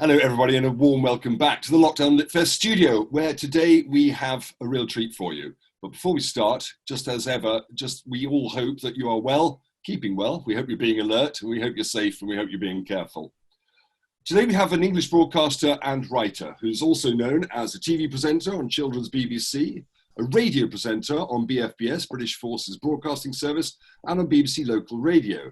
Hello everybody and a warm welcome back to the Lockdown LitFest studio, where today we have a real treat for you. But before we start, just as ever, we all hope that you are well, keeping well. We hope you're being alert, and we hope you're safe, and we hope you're being careful. Today we have an English broadcaster and writer who's also known as a TV presenter on Children's BBC, a radio presenter on BFBS, British Forces Broadcasting Service, and on BBC Local Radio.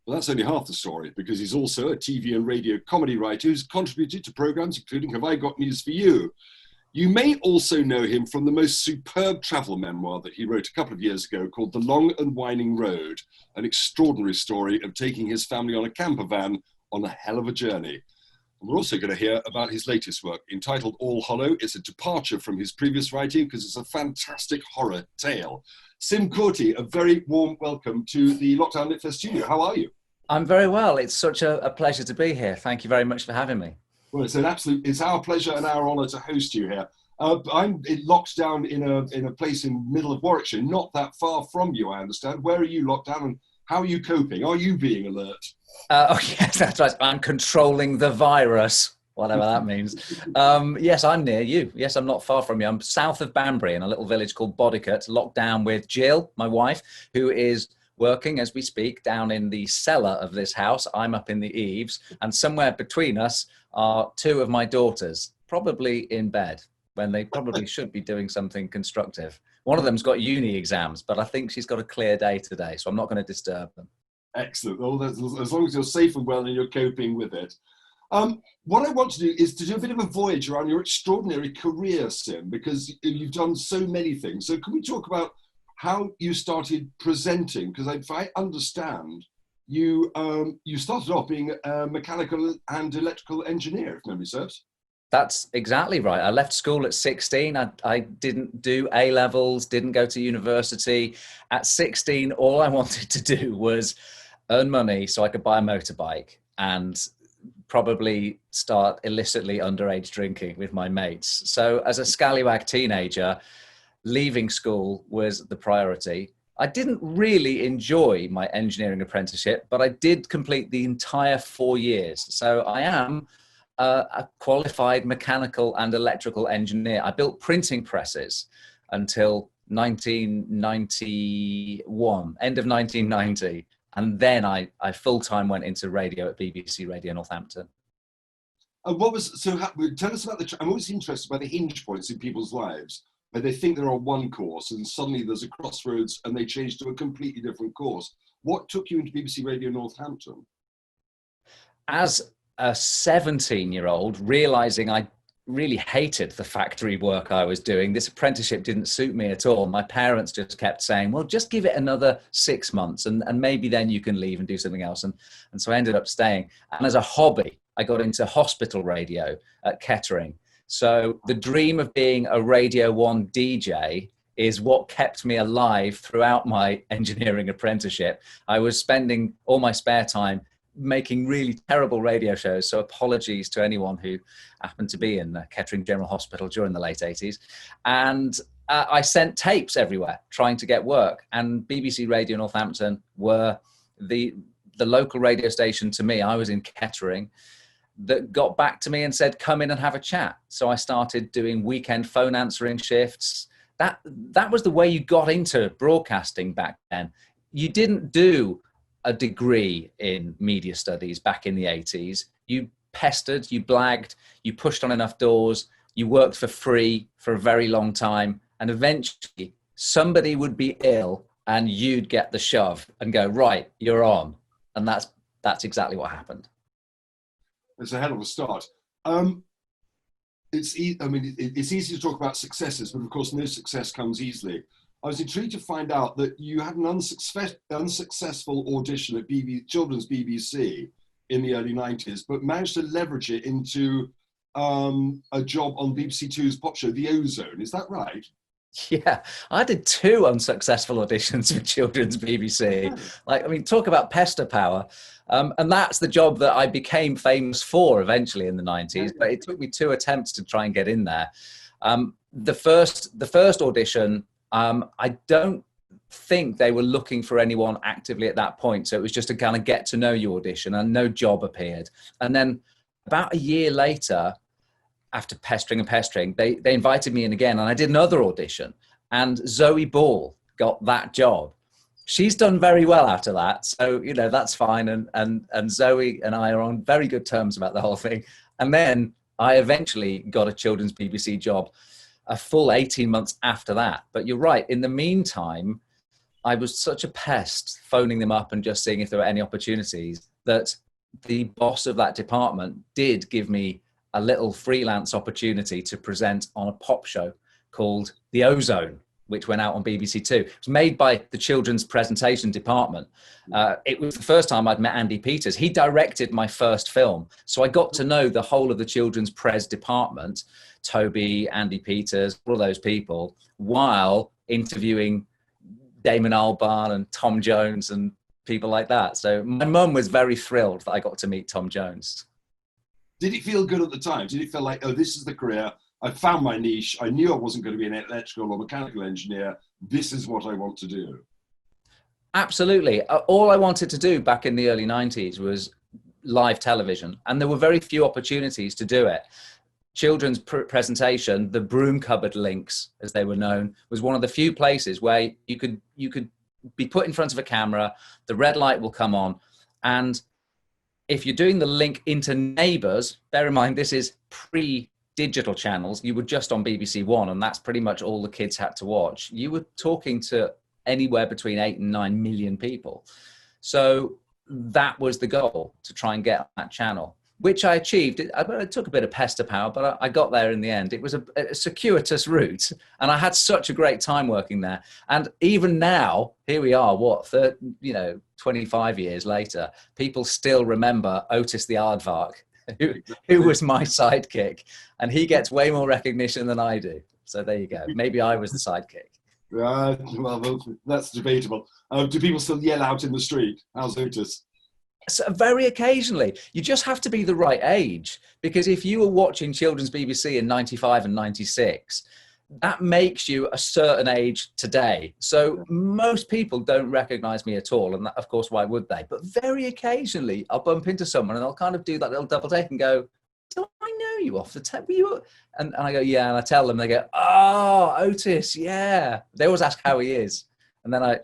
Well, that's only half the story, because he's also a TV and radio comedy writer who's contributed to programmes including Have I Got News For You? You may also know him from the most superb travel memoir that he wrote a couple of years ago called The Long and Whining Road, an extraordinary story of taking his family on a camper van on a hell of a journey. And we're also going to hear about his latest work, entitled All Hollow. It's a departure from his previous writing because it's a fantastic horror tale. Simeon Courtie, a very warm welcome to the Lockdown LitFest studio. How are you? I'm very well. It's such a pleasure to be here. Thank you very much for having me. Well, it's our pleasure and our honour to host you here. I'm locked down in a place in the middle of Warwickshire, not that far from you, I understand. Where are you locked down and how are you coping? Are you being alert? Yes, that's right. I'm controlling the virus, whatever that means. Yes, I'm near you. Yes, I'm not far from you. I'm south of Banbury in a little village called Bodicote, locked down with Jill, my wife, who is working as we speak down in the cellar of this house. I'm up in the eaves, and somewhere between us are two of my daughters, probably in bed when they probably should be doing something constructive. One of them's got uni exams, but I think she's got a clear day today, so I'm not going to disturb them. Excellent. Well, as long as you're safe and well and you're coping with it. What I want to do is to do a bit of a voyage around your extraordinary career, Sim, because you've done so many things. So can we talk about how you started presenting? Because if I understand, you started off being a mechanical and electrical engineer, if memory serves. That's exactly right. I left school at 16. I didn't do A-levels, didn't go to university. At 16, all I wanted to do was earn money so I could buy a motorbike and probably start illicitly underage drinking with my mates. So as a scallywag teenager, leaving school was the priority. I didn't really enjoy my engineering apprenticeship, but I did complete the entire 4 years. So I am a qualified mechanical and electrical engineer. I built printing presses until 1991, end of 1990. And then I full-time went into radio at BBC Radio Northampton. Tell us about I'm always interested by the hinge points in people's lives, where they think they're on one course and suddenly there's a crossroads and they change to a completely different course. What took you into BBC Radio Northampton? As a 17-year-old, realizing I really hated the factory work I was doing, this apprenticeship didn't suit me at all. My parents just kept saying, well, just give it another 6 months and maybe then you can leave and do something else. And so I ended up staying. And as a hobby, I got into hospital radio at Kettering. So the dream of being a Radio 1 DJ is what kept me alive throughout my engineering apprenticeship. I was spending all my spare time making really terrible radio shows. So apologies to anyone who happened to be in Kettering General Hospital during the late 80s. And I sent tapes everywhere trying to get work. And BBC Radio Northampton were the local radio station to me. I was in Kettering, that got back to me and said, come in and have a chat. So I started doing weekend phone answering shifts. That was the way you got into broadcasting back then. You didn't do a degree in media studies back in the 80s. You pestered, you blagged, you pushed on enough doors, you worked for free for a very long time, and eventually somebody would be ill and you'd get the shove and go, right, you're on. And that's exactly what happened. It's a hell of a start. It's easy to talk about successes, but of course no success comes easily. I was intrigued to find out that you had an unsuccessful audition at Children's BBC in the early 90s, but managed to leverage it into a job on BBC Two's pop show, The Ozone. Is that right? Yeah, I did 2 unsuccessful auditions for Children's BBC. Talk about pester power. And that's the job that I became famous for eventually in the 90s, but it took me 2 attempts to try and get in there. The first audition, I don't think they were looking for anyone actively at that point. So it was just a kind of get to know you audition and no job appeared. And then About a year later, after pestering and pestering, they invited me in again, and I did another audition, and Zoe Ball got that job. She's done very well after that, so you know that's fine. And Zoe and I are on very good terms about the whole thing. And then I eventually got a children's BBC job, a full 18 months after that. But you're right. In the meantime, I was such a pest, phoning them up and just seeing if there were any opportunities, that the boss of that department did give me a little freelance opportunity to present on a pop show called The Ozone, which went out on BBC Two. It was made by the children's presentation department. It was the first time I'd met Andy Peters. He directed my first film. So I got to know the whole of the children's pres department, Toby, Andy Peters, all those people, while interviewing Damon Albarn and Tom Jones and people like that. So my mum was very thrilled that I got to meet Tom Jones. Did it feel good at the time? Did it feel like, oh, this is the career? I found my niche. I knew I wasn't going to be an electrical or mechanical engineer. This is what I want to do. Absolutely. All I wanted to do back in the early 90s was live television, and there were very few opportunities to do it. Children's presentation, the broom cupboard links, as they were known, was one of the few places where you could be put in front of a camera, the red light will come on, and if you're doing the link into Neighbours, bear in mind this is pre-digital channels, you were just on BBC One, and that's pretty much all the kids had to watch. You were talking to anywhere between 8 and 9 million people. So that was the goal, to try and get on that channel, which I achieved. It took a bit of pester power, but I got there in the end. It was a circuitous route, and I had such a great time working there. And even now, here we are, 25 years later, people still remember Otis the Aardvark, who was my sidekick, and he gets way more recognition than I do. So there you go. Maybe I was the sidekick. Well, that's debatable. Do people still yell out in the street? How's Otis? So very occasionally. You just have to be the right age, because if you were watching children's BBC in 95 and 96, that makes you a certain age today. So most people don't recognize me at all. And that, of course, why would they? But very occasionally I'll bump into someone and they'll kind of do that little double take and go, do I know you off the top? And I go, yeah. And I tell them, they go, oh, Otis, yeah. They always ask how he is. And then I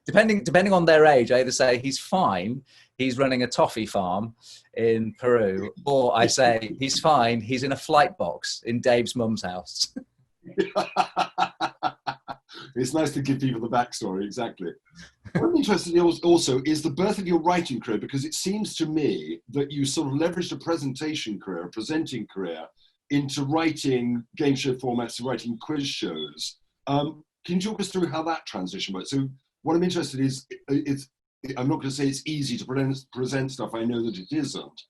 depending on their age, I either say he's fine, he's running a toffee farm in Peru, or I say he's fine, he's in a flight box in Dave's mum's house. It's nice to give people the backstory, exactly. What I'm interested in also is the birth of your writing career, because it seems to me that you sort of leveraged a presentation career, a presenting career, into writing game show formats and writing quiz shows. Can you talk us through how that transition works? So what I'm interested in is, I'm not going to say it's easy to present stuff. I know that it isn't,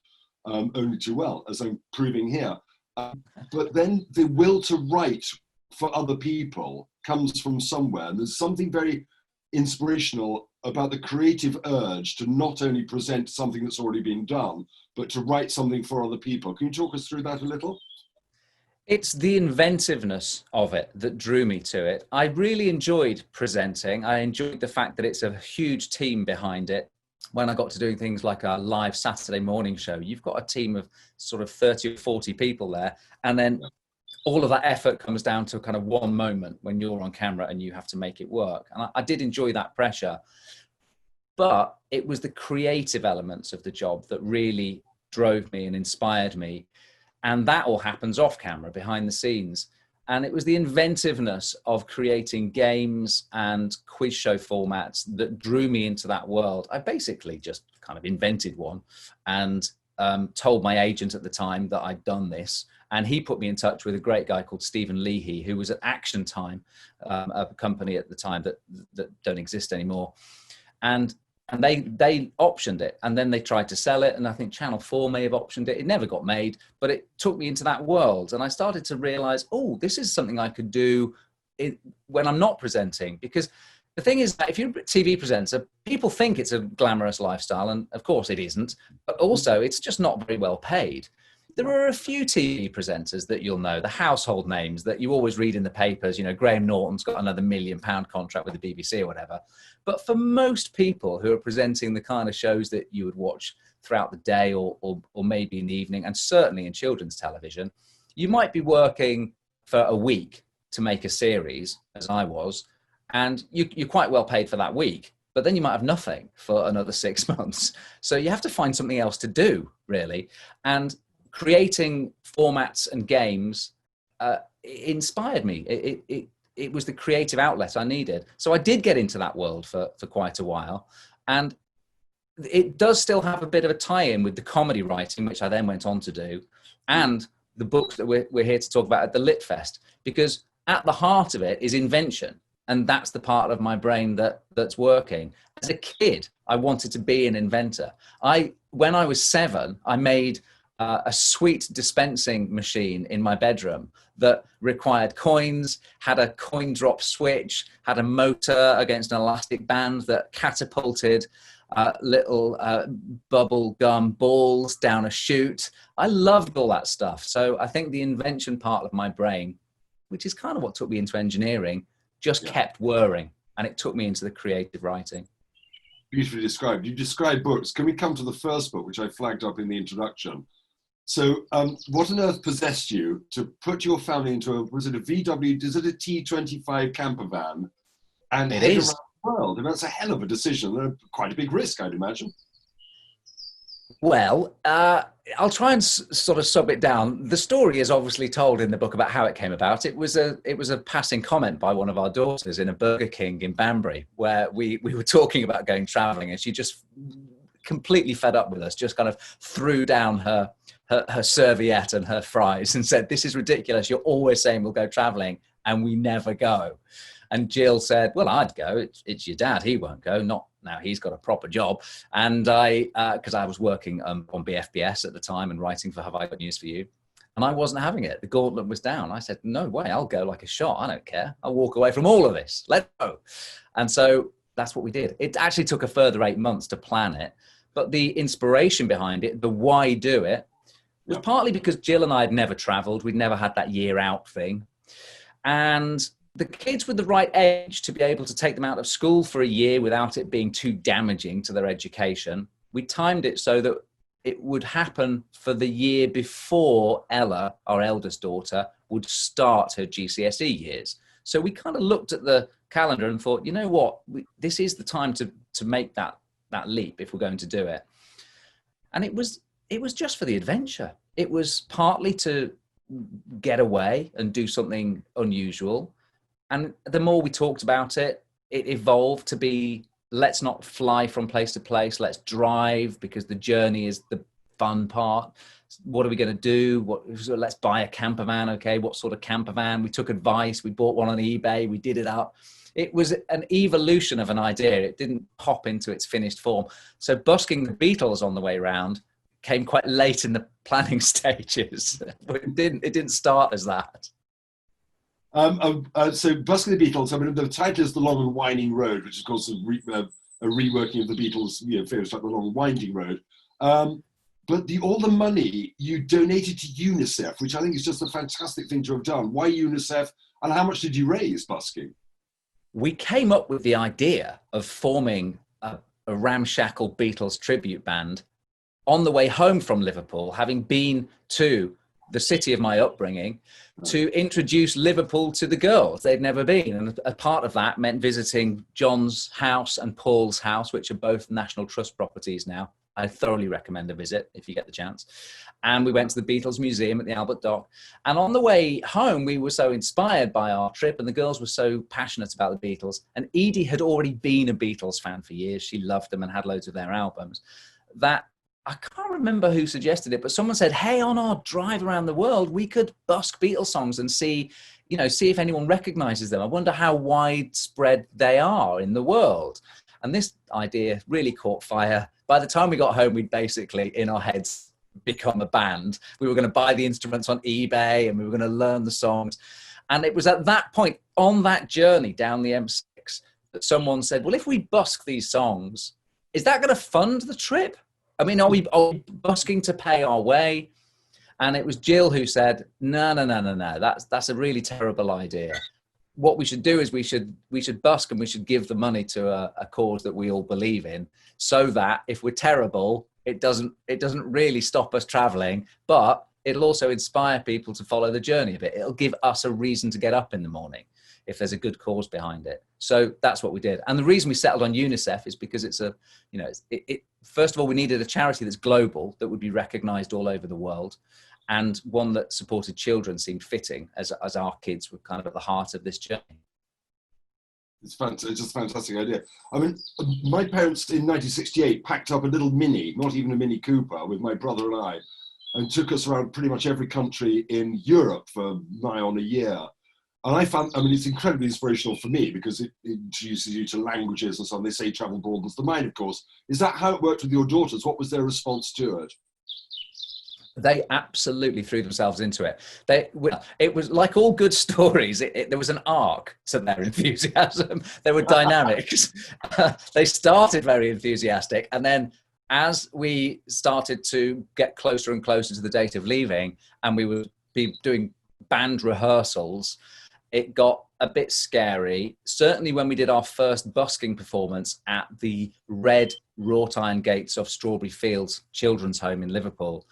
only too well, as I'm proving here. But then the will to write for other people comes from somewhere. And there's something very inspirational about the creative urge to not only present something that's already been done, but to write something for other people. Can you talk us through that a little? It's the inventiveness of it that drew me to it. I really enjoyed presenting. I enjoyed the fact that it's a huge team behind it. When I got to doing things like a live Saturday morning show, you've got a team of sort of 30 or 40 people there. And then all of that effort comes down to kind of one moment when you're on camera and you have to make it work. And I did enjoy that pressure. But it was the creative elements of the job that really drove me and inspired me. And that all happens off camera, behind the scenes. And it was the inventiveness of creating games and quiz show formats that drew me into that world. I basically just kind of invented one and told my agent at the time that I'd done this. And he put me in touch with a great guy called Stephen Leahy, who was at Action Time, a company at the time that don't exist anymore. And they optioned it, and then they tried to sell it. And I think Channel 4 may have optioned it. It never got made, but it took me into that world. And I started to realize, oh, this is something I could do when I'm not presenting. Because the thing is that if you're a TV presenter, people think it's a glamorous lifestyle. And of course it isn't, but also it's just not very well paid. There are a few TV presenters that you'll know, the household names that you always read in the papers. You know, Graham Norton's got another £1 million contract with the BBC or whatever. But for most people who are presenting the kind of shows that you would watch, throughout the day or maybe in the evening, and certainly in children's television. You might be working for a week to make a series, as I was, and you're quite well paid for that week, but then you might have nothing for another 6 months. So you have to find something else to do, really. And creating formats and games inspired me. It was the creative outlet I needed. So I did get into that world for quite a while. And it does still have a bit of a tie-in with the comedy writing, which I then went on to do, and the books that we're here to talk about at the LitFest, because at the heart of it is invention. And that's the part of my brain that's working. As a kid, I wanted to be an inventor. When I was 7, I made a sweet dispensing machine in my bedroom that required coins, had a coin drop switch, had a motor against an elastic band that catapulted little bubble gum balls down a chute. I loved all that stuff. So I think the invention part of my brain, which is kind of what took me into engineering, just kept whirring, and it took me into the creative writing. Beautifully described. You described books. Can we come to the first book, which I flagged up in the introduction? So what on earth possessed you to put your family into was it a VW, is it a T25 camper van and head around the world? And that's a hell of a decision, quite a big risk, I'd imagine. Well, I'll try and sort of sub it down. The story is obviously told in the book about how it came about. It was a passing comment by one of our daughters in a Burger King in Banbury, where we were talking about going traveling, and she just completely fed up with us, just kind of threw down her serviette and her fries and said, "This is ridiculous. You're always saying we'll go traveling and we never go." And Jill said, "Well, I'd go. It's your dad. He won't go. Not now. He's got a proper job." And because I was working on BFBS at the time and writing for Have I Got News For You, and I wasn't having it. The gauntlet was down. I said, "No way. I'll go like a shot. I don't care. I'll walk away from all of this. Let's go." And so that's what we did. It actually took a further 8 months to plan it, but the inspiration behind it, the why do it, was partly because Jill and I had never traveled. We'd never had that year out thing. And the kids were the right age to be able to take them out of school for a year without it being too damaging to their education. We timed it so that it would happen for the year before Ella, our eldest daughter, would start her GCSE years. So we kind of looked at the calendar and thought, you know what, this is the time to make that leap if we're going to do it. And it was just for the adventure. It was partly to get away and do something unusual. And the more we talked about it, it evolved to be, let's not fly from place to place. Let's drive, because the journey is the fun part. What are we going to do? Let's buy a camper van. Okay, what sort of camper van? We took advice. We bought one on eBay. We did it up. It was an evolution of an idea. It didn't pop into its finished form. So busking the Beatles on the way around came quite late in the planning stages. It didn't start as that. So busking the Beatles, I mean, the title is The Long and Whining Road, which is of course a reworking of the Beatles, famous like The Long and Winding Road. But all the money you donated to Unicef, which I think is just a fantastic thing to have done. Why Unicef, and how much did you raise busking? We came up with the idea of forming a ramshackle Beatles tribute band on the way home from Liverpool, having been to the city of my upbringing, to introduce Liverpool to the girls. They'd never been. And a part of that meant visiting John's house and Paul's house, which are both National Trust properties now. I thoroughly recommend a visit if you get the chance. And we went to the Beatles Museum at the Albert Dock. And on the way home, we were so inspired by our trip, and the girls were so passionate about the Beatles. And Edie had already been a Beatles fan for years. She loved them and had loads of their albums. That I can't remember who suggested it, but someone said, "Hey, on our drive around the world, we could busk Beatles songs and see if anyone recognizes them. I wonder how widespread they are in the world." And this idea really caught fire. By the time we got home, we'd basically, in our heads, become a band. We were going to buy the instruments on eBay and we were going to learn the songs. And it was at that point, on that journey down the M6, that someone said, "Well, if we busk these songs, is that going to fund the trip? I mean, are we busking to pay our way?" And it was Jill who said, no, that's a really terrible idea. What we should do is we should busk, and we should give the money to a cause that we all believe in, so that if we're terrible, it doesn't really stop us traveling, but it'll also inspire people to follow the journey a bit. It'll give us a reason to get up in the morning if there's a good cause behind it. So that's what we did. And the reason we settled on Unicef is because it's a, you know, first of all, we needed a charity that's global, that would be recognized all over the world. And one that supported children seemed fitting, as our kids were kind of at the heart of this journey. It's just a fantastic idea. I mean, my parents in 1968 packed up a little Mini, not even a Mini Cooper, with my brother and I, and took us around pretty much every country in Europe for nigh on a year. And I found, I mean, it's incredibly inspirational for me because it introduces you to languages and so on. They say travel broadens the mind, of course. Is that how it worked with your daughters? What was their response to it? They absolutely threw themselves into it. It was like all good stories. There was an arc to their enthusiasm. There were dynamics. They started very enthusiastic, and then as we started to get closer and closer to the date of leaving, and we would be doing band rehearsals, it got a bit scary. Certainly when we did our first busking performance at the red wrought iron gates of Strawberry Fields Children's Home in Liverpool,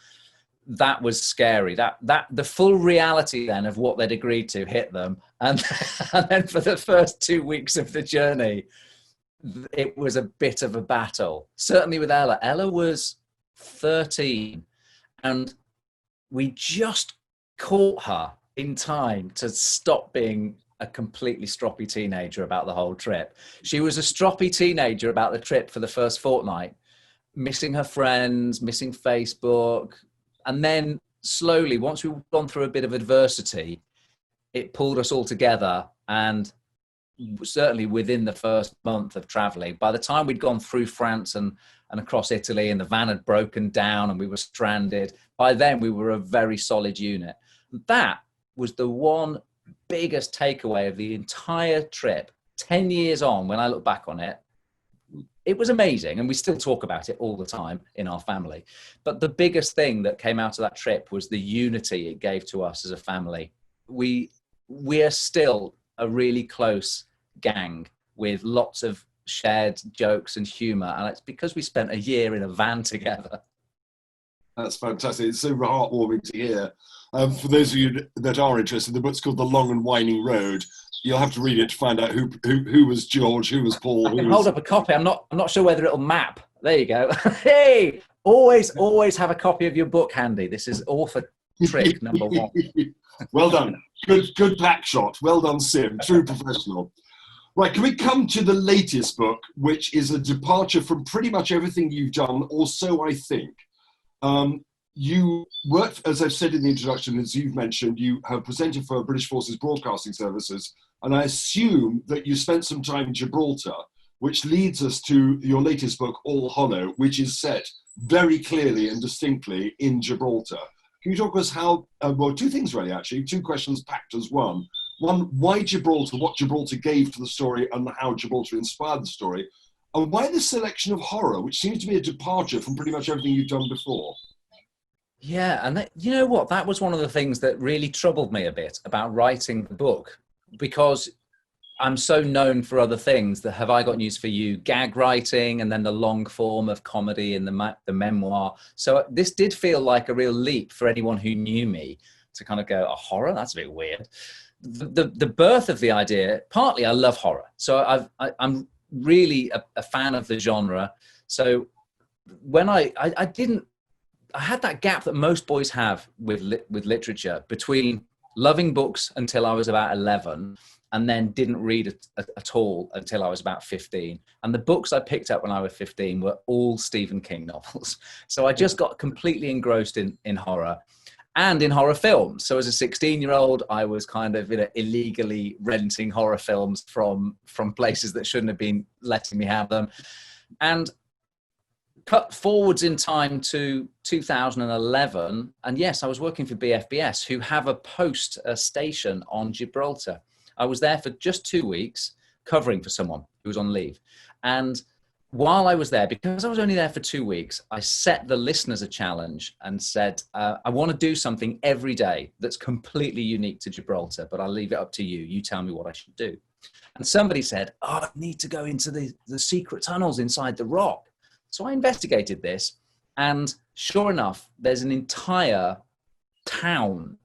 that was scary. That the full reality then of what they'd agreed to hit them. And then for the first 2 weeks of the journey, it was a bit of a battle. Certainly with Ella. Ella was 13, and we just caught her in time to stop being a completely stroppy teenager about the whole trip. She was a stroppy teenager about the trip for the first fortnight, missing her friends, missing Facebook. And then slowly, once we've gone through a bit of adversity, it pulled us all together. And certainly within the first month of traveling, by the time we'd gone through France and across Italy, and the van had broken down and we were stranded, by then we were a very solid unit. That was the one biggest takeaway of the entire trip. 10 years on, when I look back on it, it was amazing, and we still talk about it all the time in our family. But the biggest thing that came out of that trip was the unity it gave to us as a family. We are still a really close gang with lots of shared jokes and humor, and it's because we spent a year in a van together. That's fantastic. It's so heartwarming to hear. For those of you that are interested, the book's called The Long and Whining Road. You'll have to read it to find out who was George, who was Paul. I can hold up a copy. I'm not sure whether it'll map. There you go. Hey, always have a copy of your book handy. This is author trick number one. Well done. Good back shot. Well done, Sim. True professional. Right, can we come to the latest book, which is a departure from pretty much everything you've done, or so I think. You worked, as I've said in the introduction, as you've mentioned, you have presented for British Forces Broadcasting Services, and I assume that you spent some time in Gibraltar, which leads us to your latest book, All Hollow, which is set very clearly and distinctly in Gibraltar. Can you talk to us how, well, two things really, actually, two questions packed as one. One, why Gibraltar, what Gibraltar gave to the story and how Gibraltar inspired the story, and why this selection of horror, which seems to be a departure from pretty much everything you've done before? Yeah, and you know what? That was one of the things that really troubled me a bit about writing the book, because I'm so known for other things. That Have I Got News for You, gag writing, and then the long form of comedy in the memoir. So this did feel like a real leap for anyone who knew me to kind of go, a horror? That's a bit weird. The birth of the idea, partly I love horror. So I'm really a fan of the genre. So when I had that gap that most boys have with literature between loving books until I was about 11 and then didn't read at all until I was about 15. And the books I picked up when I was 15 were all Stephen King novels. So I just got completely engrossed in horror and in horror films. So as a 16-year-old, I was kind of illegally renting horror films from places that shouldn't have been letting me have them. And cut forwards in time to 2011, and yes, I was working for BFBS, who have a station on Gibraltar. I was there for just 2 weeks, covering for someone who was on leave. And while I was there, because I was only there for 2 weeks, I set the listeners a challenge and said, I want to do something every day that's completely unique to Gibraltar, but I'll leave it up to you. You tell me what I should do. And somebody said, I need to go into the secret tunnels inside the rock. So I investigated this, And sure enough, there's an entire town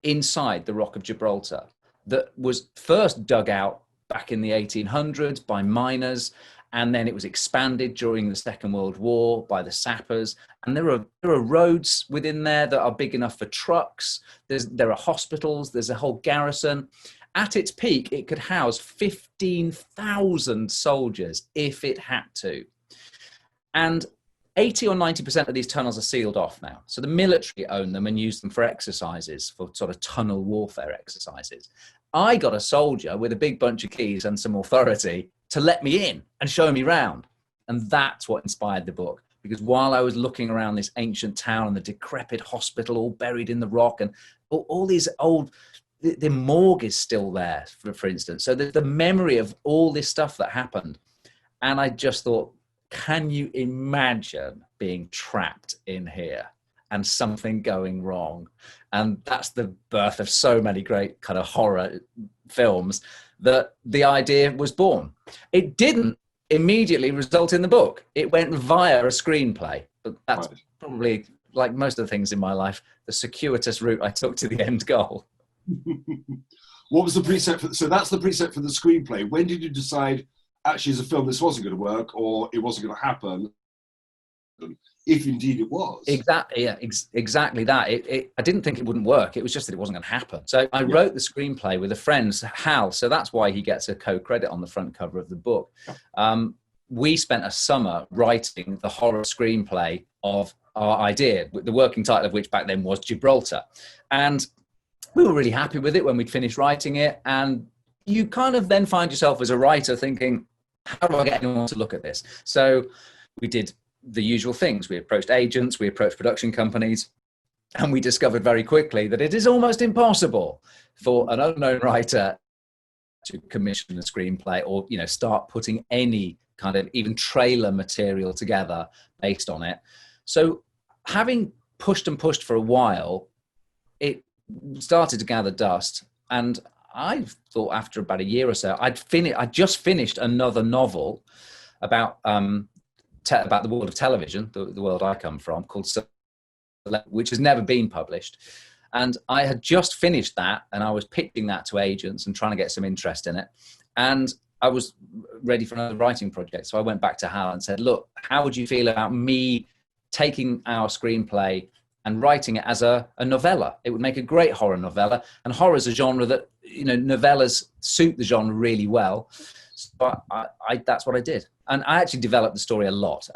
inside the Rock of Gibraltar that was first dug out back in the 1800s by miners, and then it was expanded during the Second World War by the sappers. And there are roads within there that are big enough for trucks. There are hospitals. There's a whole garrison. At its peak, it could house 15,000 soldiers if it had to. And 80 or 90% of these tunnels are sealed off now. So the military own them and use them for exercises, for sort of tunnel warfare exercises. I got a soldier with a big bunch of keys and some authority to let me in and show me round. And that's what inspired the book. Because while I was looking around this ancient town and the decrepit hospital all buried in the rock, and all these old, the morgue is still there, for instance. So the memory of all this stuff that happened. And I just thought, can you imagine being trapped in here and something going wrong? And that's the birth of so many great kind of horror films, that the idea was born. It didn't immediately result in the book. It went via a screenplay, but that's probably, like most of the things in my life, the circuitous route I took to the end goal. What was the preset for? So that's the preset for the screenplay. When did you decide, actually, as a film, this wasn't going to work, or it wasn't going to happen, if indeed it was? Exactly, yeah, exactly that. I didn't think it wouldn't work. It was just that it wasn't going to happen. So I wrote the screenplay with a friend, Hal, so that's why he gets a co-credit on the front cover of the book. We spent a summer writing the horror screenplay of our idea, the working title of which back then was Gibraltar. And we were really happy with it when we'd finished writing it. And you kind of then find yourself as a writer thinking, how do I get anyone to look at this? So we did the usual things. We approached agents, we approached production companies, and we discovered very quickly that it is almost impossible for an unknown writer to commission a screenplay or, start putting any kind of even trailer material together based on it. So having pushed and pushed for a while, it started to gather dust. And I thought after about a year or so, I'd just finished another novel about the world of television, the world I come from, called which has never been published. And I had just finished that, and I was pitching that to agents and trying to get some interest in it. And I was ready for another writing project. So I went back to Hal and said, look, how would you feel about me taking our screenplay and writing it as a novella? It would make a great horror novella. And horror is a genre that, novellas suit the genre really well. So that's what I did. And I actually developed the story a lot.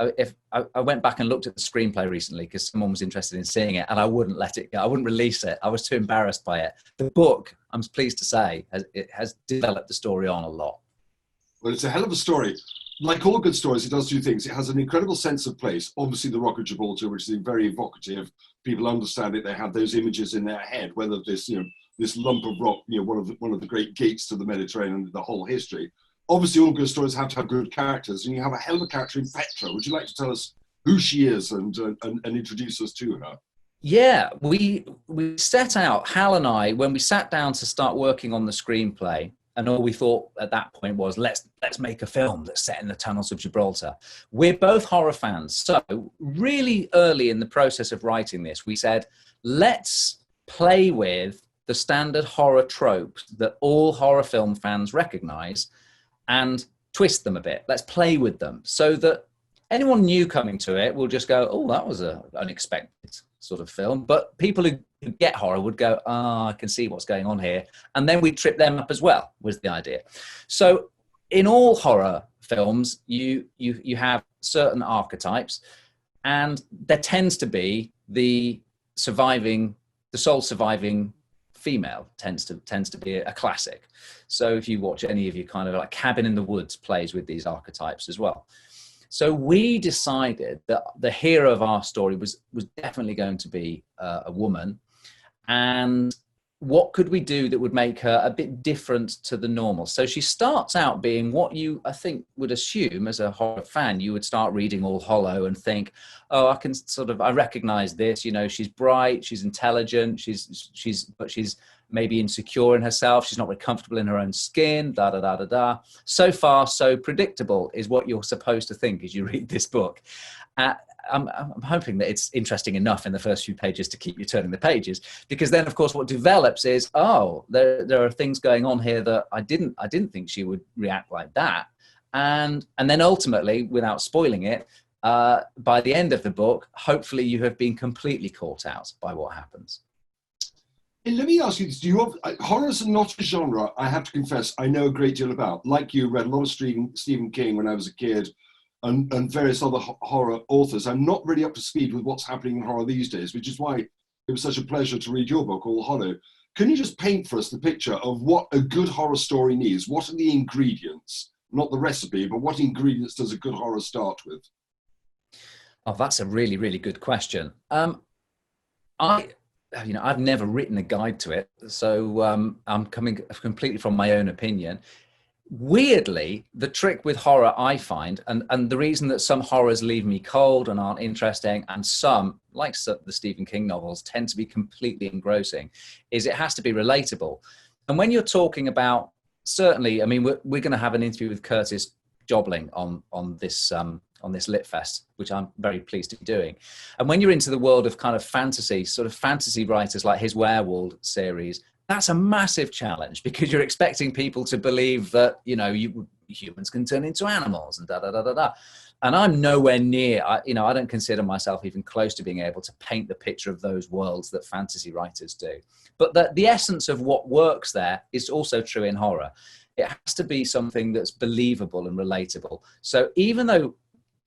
I went back and looked at the screenplay recently because someone was interested in seeing it, and I wouldn't let it go. I wouldn't release it. I was too embarrassed by it. The book, I'm pleased to say, has developed the story on a lot. Well, it's a hell of a story. Like all good stories, it does two things. It has an incredible sense of place. Obviously, the Rock of Gibraltar, which is very evocative. People understand it. They have those images in their head, whether this, this lump of rock, one of the great gates to the Mediterranean, the whole history. Obviously, all good stories have to have good characters, and you have a hell of a character in Petra. Would you like to tell us who she is and introduce us to her? Yeah, we set out, Hal and I, when we sat down to start working on the screenplay, and all we thought at that point was, let's make a film that's set in the tunnels of Gibraltar. We're both horror fans, so really early in the process of writing this, we said, let's play with the standard horror tropes that all horror film fans recognize and twist them a bit. Let's play with them so that anyone new coming to it will just go, oh, that was an unexpected sort of film. But people who get horror would go, I can see what's going on here. And then we trip them up as well, was the idea. So in all horror films, you have certain archetypes, and there tends to be the sole surviving female tends to be a classic. So if you watch any of your kind of like Cabin in the Woods plays with these archetypes as well. So we decided that the hero of our story was definitely going to be a woman. And what could we do that would make her a bit different to the normal? So she starts out being what you, I think, would assume as a horror fan, you would start reading All Hollow and think, oh, I recognize this, she's bright, she's intelligent, but she's maybe insecure in herself, she's not very comfortable in her own skin, So far, so predictable is what you're supposed to think as you read this book. I'm hoping that it's interesting enough in the first few pages to keep you turning the pages, because then, of course, what develops is, oh, there are things going on here that I didn't think she would react like that. And then ultimately, without spoiling it, by the end of the book, hopefully you have been completely caught out by what happens. And let me ask you this: horror's not a genre, I have to confess, I know a great deal about. Like you, read a lot of Stephen King when I was a kid, and various other horror authors. I'm not really up to speed with what's happening in horror these days, which is why it was such a pleasure to read your book, All Hollow. Can you just paint for us the picture of what a good horror story needs? What are the ingredients? Not the recipe, but what ingredients does a good horror start with? Oh, that's a really, really good question. I've never written a guide to it, so I'm coming completely from my own opinion. Weirdly, the trick with horror, I find, and the reason that some horrors leave me cold and aren't interesting, and some, like the Stephen King novels, tend to be completely engrossing, is it has to be relatable. And when you're talking about, certainly, I mean, we're going to have an interview with Curtis Jobling on this LitFest, which I'm very pleased to be doing. And when you're into the world of kind of fantasy, sort of fantasy writers like his Werewolf series, that's a massive challenge, because you're expecting people to believe that, humans can turn into animals and da-da-da-da-da. And I'm nowhere near, I don't consider myself even close to being able to paint the picture of those worlds that fantasy writers do. But the essence of what works there is also true in horror. It has to be something that's believable and relatable. So even though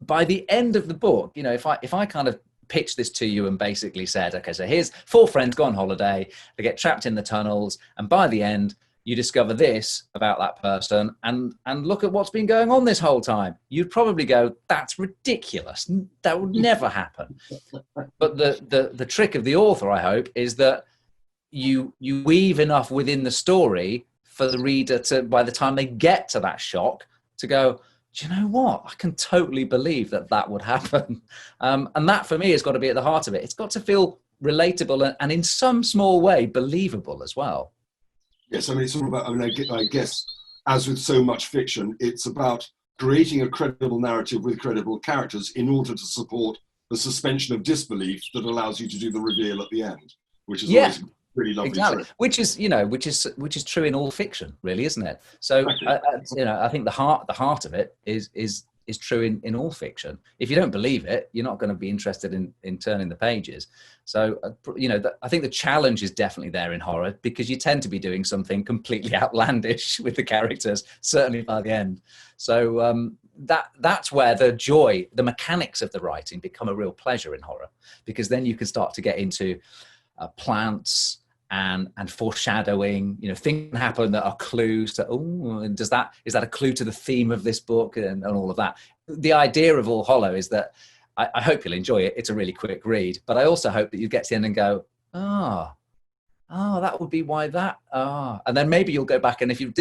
by the end of the book, if I kind of pitched this to you and basically said, okay, so here's 4 friends go on holiday, they get trapped in the tunnels, and by the end you discover this about that person, and look at what's been going on this whole time, you'd probably go, that's ridiculous, that would never happen. But the trick of the author, I hope, is that you weave enough within the story for the reader to, by the time they get to that shock, to go, do you know what? I can totally believe that would happen. And that, for me, has got to be at the heart of it. It's got to feel relatable and in some small way, believable as well. Yes, I mean, it's all about, I guess, as with so much fiction, it's about creating a credible narrative with credible characters in order to support the suspension of disbelief that allows you to do the reveal at the end, which is always really lovely. Exactly. Which is true in all fiction, really, isn't it? So I think the heart of it is true in all fiction. If you don't believe it, you're not going to be interested in turning the pages. So I think the challenge is definitely there in horror, because you tend to be doing something completely outlandish with the characters, certainly by the end. So that's where the joy, the mechanics of the writing become a real pleasure in horror, because then you can start to get into plants and foreshadowing, things happen that are clues to, and is that a clue to the theme of this book, and all of that. The idea of All Hollow is that I hope you'll enjoy it. It's a really quick read, but I also hope that you get to the end and go, that would be why that, and then maybe you'll go back, and if you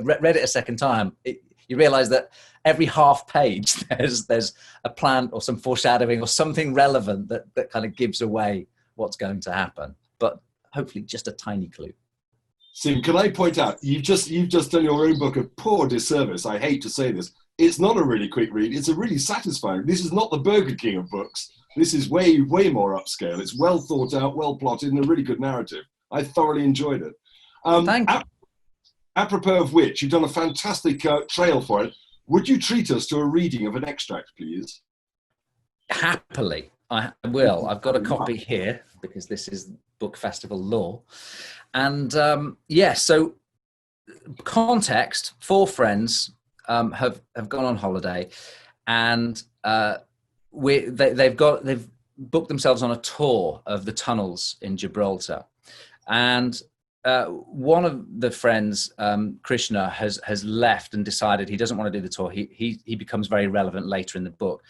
read it a second time, you realize that every half page there's a plant or some foreshadowing or something relevant that kind of gives away what's going to happen, but hopefully just a tiny clue. Sim, can I point out, you've just done your own book a poor disservice. I hate to say this. It's not a really quick read. It's a really satisfying. This is not the Burger King of books. This is way, way more upscale. It's well thought out, well plotted, and a really good narrative. I thoroughly enjoyed it. Thank you. Apropos of which, you've done a fantastic trail for it. Would you treat us to a reading of an extract, please? Happily, I will. I've got a copy here, because this is Book Festival law. And so context, 4 friends have gone on holiday, and they've booked themselves on a tour of the tunnels in Gibraltar. And one of the friends, Krishna, has left and decided he doesn't want to do the tour. He becomes very relevant later in the book.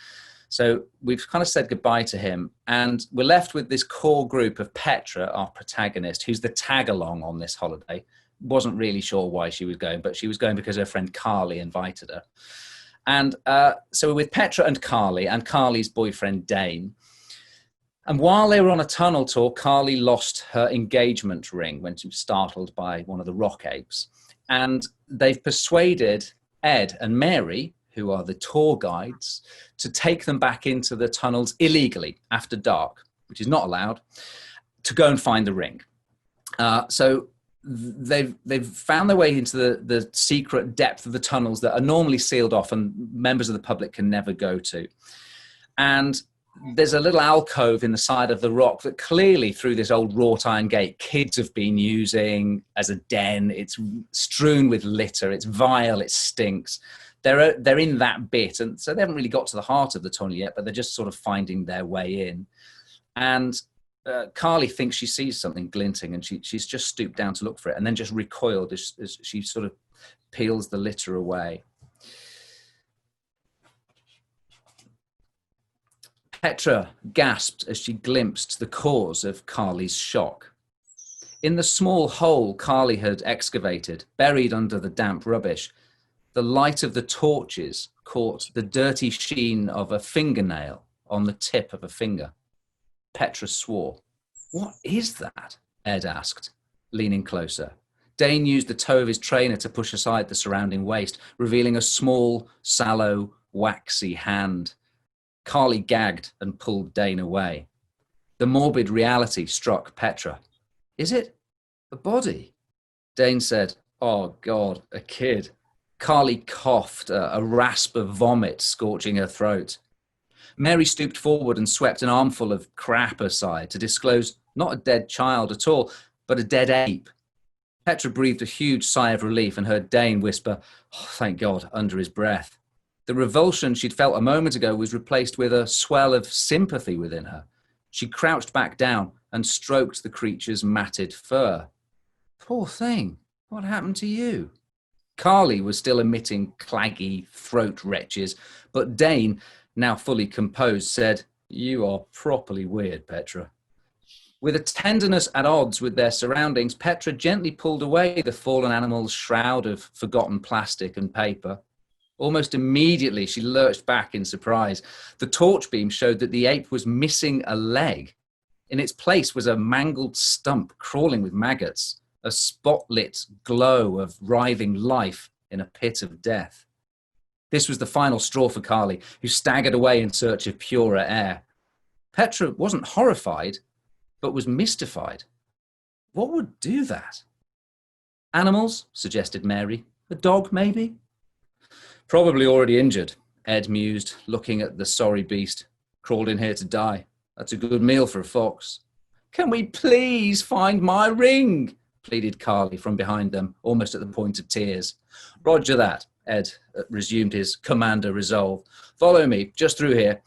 So we've kind of said goodbye to him, and we're left with this core group of Petra, our protagonist, who's the tag-along on this holiday. Wasn't really sure why she was going, but she was going because her friend Carly invited her. And so we're with Petra and Carly's boyfriend Dane. And while they were on a tunnel tour, Carly lost her engagement ring when she was startled by one of the rock apes. And they've persuaded Ed and Mary, who are the tour guides, to take them back into the tunnels illegally after dark, which is not allowed, to go and find the ring. So they've found their way into the secret depth of the tunnels that are normally sealed off and members of the public can never go to. And there's a little alcove in the side of the rock that clearly, through this old wrought iron gate, kids have been using as a den. It's strewn with litter. It's vile. It stinks. They're in that bit, and so they haven't really got to the heart of the tunnel yet, but they're just sort of finding their way in. And Carly thinks she sees something glinting, and she's just stooped down to look for it, and then just recoiled as she sort of peels the litter away. Petra gasped as she glimpsed the cause of Carly's shock. In the small hole Carly had excavated, buried under the damp rubbish, the light of the torches caught the dirty sheen of a fingernail on the tip of a finger. Petra swore. "What is that?" Ed asked, leaning closer. Dane used the toe of his trainer to push aside the surrounding waste, revealing a small, sallow, waxy hand. Carly gagged and pulled Dane away. The morbid reality struck Petra. "Is it a body?" Dane said, "Oh God, a kid." Carly coughed, a rasp of vomit scorching her throat. Mary stooped forward and swept an armful of crap aside to disclose not a dead child at all, but a dead ape. Petra breathed a huge sigh of relief and heard Dane whisper, "Oh, thank God," under his breath. The revulsion she'd felt a moment ago was replaced with a swell of sympathy within her. She crouched back down and stroked the creature's matted fur. "Poor thing, what happened to you?" Carly was still emitting claggy throat retches, but Dane, now fully composed, said, "You are properly weird, Petra." With a tenderness at odds with their surroundings, Petra gently pulled away the fallen animal's shroud of forgotten plastic and paper. Almost immediately, she lurched back in surprise. The torch beam showed that the ape was missing a leg. In its place was a mangled stump crawling with maggots, a spotlit glow of writhing life in a pit of death. This was the final straw for Carly, who staggered away in search of purer air. Petra wasn't horrified, but was mystified. What would do that? "Animals," suggested Mary. "A dog, maybe?" "Probably already injured," Ed mused, looking at the sorry beast. "Crawled in here to die. That's a good meal for a fox." "Can we please find my ring?" pleaded Carly from behind them, almost at the point of tears. "Roger that," Ed resumed his commander resolve. "Follow me, just through here."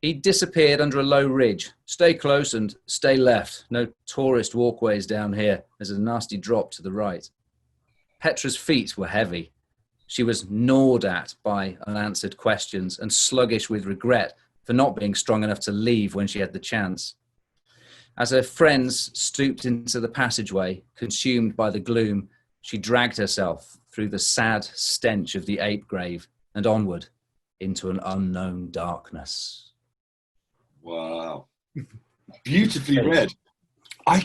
He disappeared under a low ridge. "Stay close and stay left. No tourist walkways down here. There's a nasty drop to the right." Petra's feet were heavy. She was gnawed at by unanswered questions and sluggish with regret for not being strong enough to leave when she had the chance. As her friends stooped into the passageway, consumed by the gloom, she dragged herself through the sad stench of the ape grave and onward into an unknown darkness. Wow. Beautifully read. I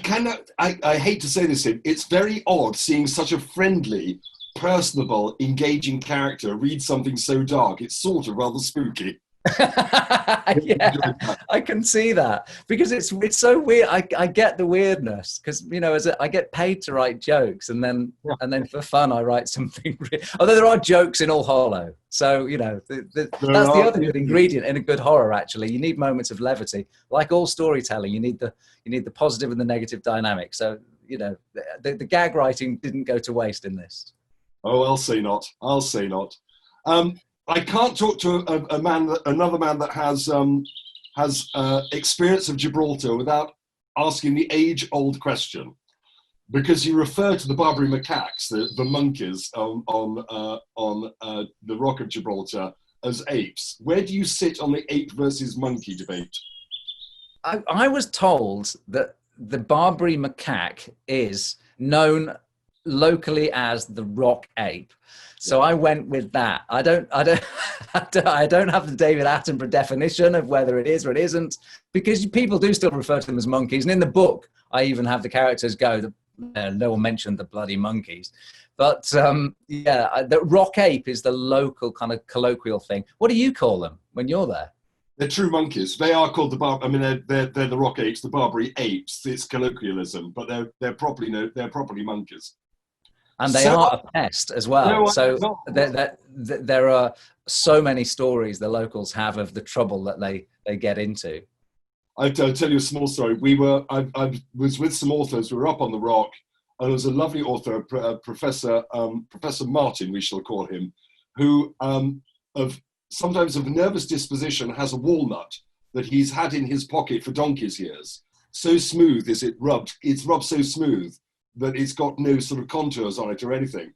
hate to say this, it's very odd seeing such a friendly, personable, engaging character read something so dark. It's sort of rather spooky. Yeah, I can see that because it's so weird. I get the weirdness because I get paid to write jokes and then for fun I write something. Although there are jokes in All Hollow, so that's the other good ingredient in a good horror. Actually, you need moments of levity, like all storytelling. You need the positive and the negative dynamic. So the gag writing didn't go to waste in this. Oh, I'll say not. I can't talk to another man that has experience of Gibraltar without asking the age-old question, because you refer to the Barbary macaques, the monkeys on the Rock of Gibraltar, as apes. Where do you sit on the ape versus monkey debate? I was told that the Barbary macaque is known locally as the rock ape. So I went with that. I don't have the David Attenborough definition of whether it is or it isn't, because people do still refer to them as monkeys. And in the book, I even have the characters go, no one mentioned the bloody monkeys. But yeah, the rock ape is the local kind of colloquial thing. What do you call them when you're there? They're true monkeys. They are called they're the rock apes, the Barbary apes. It's colloquialism, but they're properly monkeys. And they are a pest as well. So there are so many stories the locals have of the trouble that they get into. I'll tell you a small story. I was with some authors. We were up on the rock, and there was a lovely author, Professor Martin, we shall call him, who sometimes of a nervous disposition has a walnut that he's had in his pocket for donkey's years. So smooth is it rubbed. It's rubbed so smooth that it's got no sort of contours on it or anything.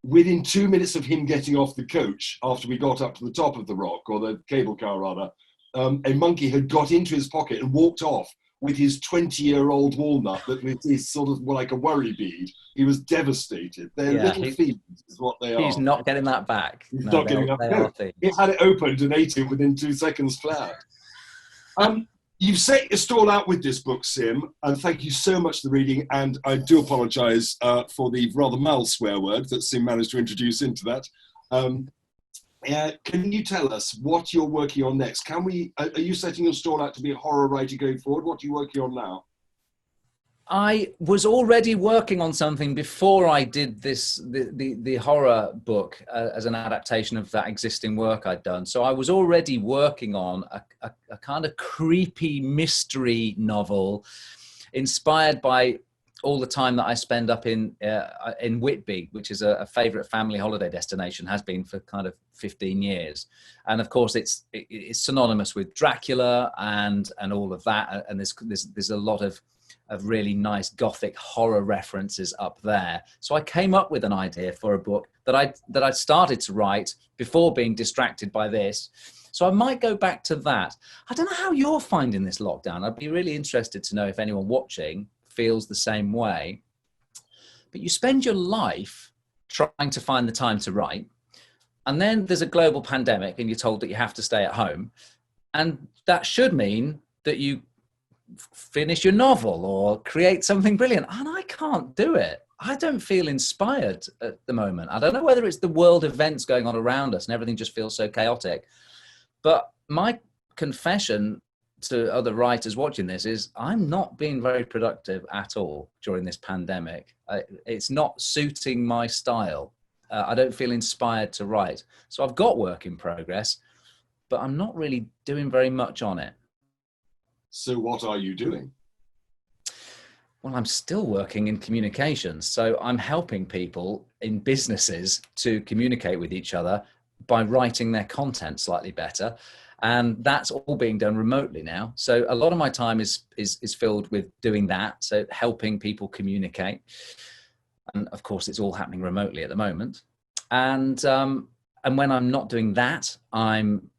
Within 2 minutes of him getting off the coach, after we got up to the top of the rock, or the cable car rather, a monkey had got into his pocket and walked off with his 20-year-old walnut that is sort of like a worry bead. He was devastated. They're little thieves is what they are. He's not getting that back. He's not getting that back. He had it opened and ate it within 2 seconds flat. You've set your stall out with this book, Sim, and thank you so much for the reading. And I do apologise for the rather mild swear word that Sim managed to introduce into that. Can you tell us what you're working on next? Are you setting your stall out to be a horror writer going forward? What are you working on now? I was already working on something before I did the horror book as an adaptation of that existing work I'd done. So I was already working on a kind of creepy mystery novel inspired by all the time that I spend up in Whitby, which is a favourite family holiday destination, has been for kind of 15 years. And of course, it's synonymous with Dracula and all of that. And there's a lot of really nice gothic horror references up there. So I came up with an idea for a book that I started to write before being distracted by this. So I might go back to that. I don't know how you're finding this lockdown. I'd be really interested to know if anyone watching feels the same way. But you spend your life trying to find the time to write, and then there's a global pandemic and you're told that you have to stay at home, and that should mean that you finish your novel or create something brilliant, and I can't do it. I don't feel inspired at the moment. I don't know whether it's the world events going on around us and everything just feels so chaotic, but my confession to other writers watching this is I'm not being very productive at all during this pandemic. It's not suiting my style. I don't feel inspired to write. So I've got work in progress, but I'm not really doing very much on it. So what are you doing? Well, I'm still working in communications. So I'm helping people in businesses to communicate with each other by writing their content slightly better. And that's all being done remotely now. So a lot of my time is filled with doing that. So helping people communicate. And of course, it's all happening remotely at the moment. And when I'm not doing that, I'm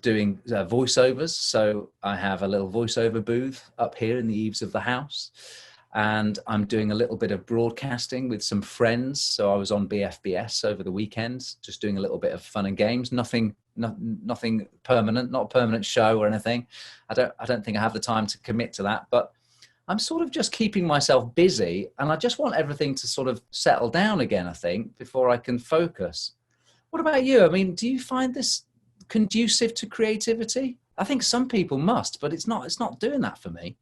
doing voiceovers. So I have a little voiceover booth up here in the eaves of the house. And I'm doing a little bit of broadcasting with some friends. So I was on BFBS over the weekend, just doing a little bit of fun and games. Nothing permanent, not a permanent show or anything. I don't think I have the time to commit to that, but I'm sort of just keeping myself busy, and I just want everything to sort of settle down again, I think, before I can focus. What about you? I mean, do you find this conducive to creativity? I think some people must, but it's not doing that for me.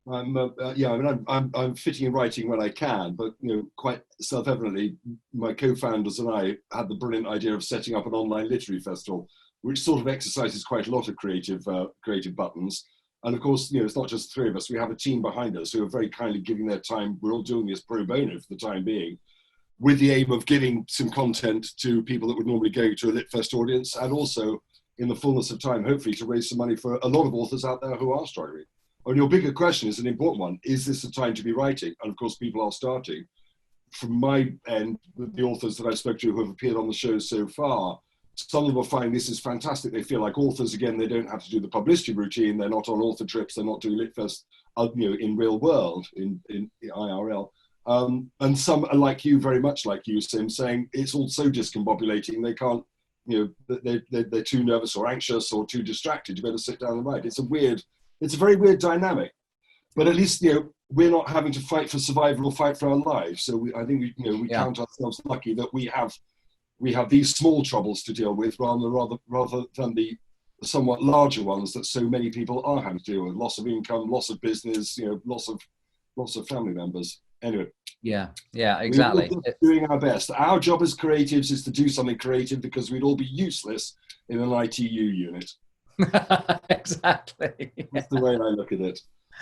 I'm fitting and writing when I can, but quite self-evidently, my co-founders and I had the brilliant idea of setting up an online literary festival, which sort of exercises quite a lot of creative buttons. And of course, it's not just the three of us. We have a team behind us who are very kindly giving their time. We're all doing this pro bono for the time being, with the aim of giving some content to people that would normally go to a LitFest audience, and also, in the fullness of time, hopefully to raise some money for a lot of authors out there who are struggling. And your bigger question is an important one. Is this a time to be writing? And of course, people are starting. From my end, with the authors that I spoke to who have appeared on the show so far, some of them will find this is fantastic. They feel like authors, again, they don't have to do the publicity routine. They're not on author trips. They're not doing LitFest, in real world, in IRL. And some are like you, very much like you, Sim, saying it's all so discombobulating. They can't, they're too nervous or anxious or too distracted. You better sit down and write. It's a very weird dynamic. But at least, we're not having to fight for survival or fight for our lives. So I think we count ourselves lucky that we have these small troubles to deal with rather than the somewhat larger ones that so many people are having to deal with: loss of income, loss of business, loss of family members. Anyway. Yeah, exactly. We're all doing our best. Our job as creatives is to do something creative, because we'd all be useless in an ITU unit. Exactly. That's the way I look at it.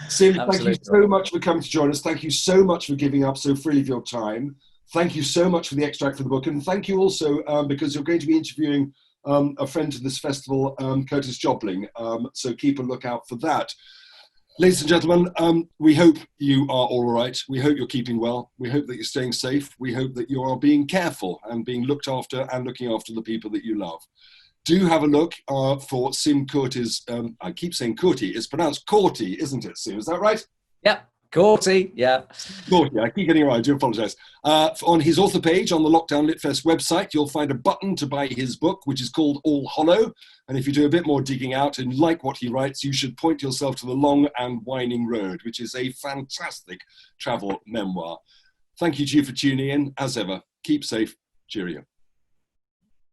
Sim, thank you so much for coming to join us. Thank you so much for giving up so freely of your time. Thank you so much for the extract for the book. And thank you also, because you're going to be interviewing a friend to this festival, Curtis Jobling. So keep a lookout for that. Ladies and gentlemen, we hope you are all right. We hope you're keeping well. We hope that you're staying safe. We hope that you are being careful and being looked after and looking after the people that you love. Do have a look for Sim Courtie's, I keep saying Courtie, it's pronounced Courtie, isn't it, Sim? Is that right? Yep, Courtie, yeah. Courtie, I keep getting it right, I do apologise. On his author page on the Lockdown LitFest website, you'll find a button to buy his book, which is called All Hollow. And if you do a bit more digging out and like what he writes, you should point yourself to the Long and Whining Road, which is a fantastic travel memoir. Thank you to you for tuning in. As ever, keep safe. Cheerio.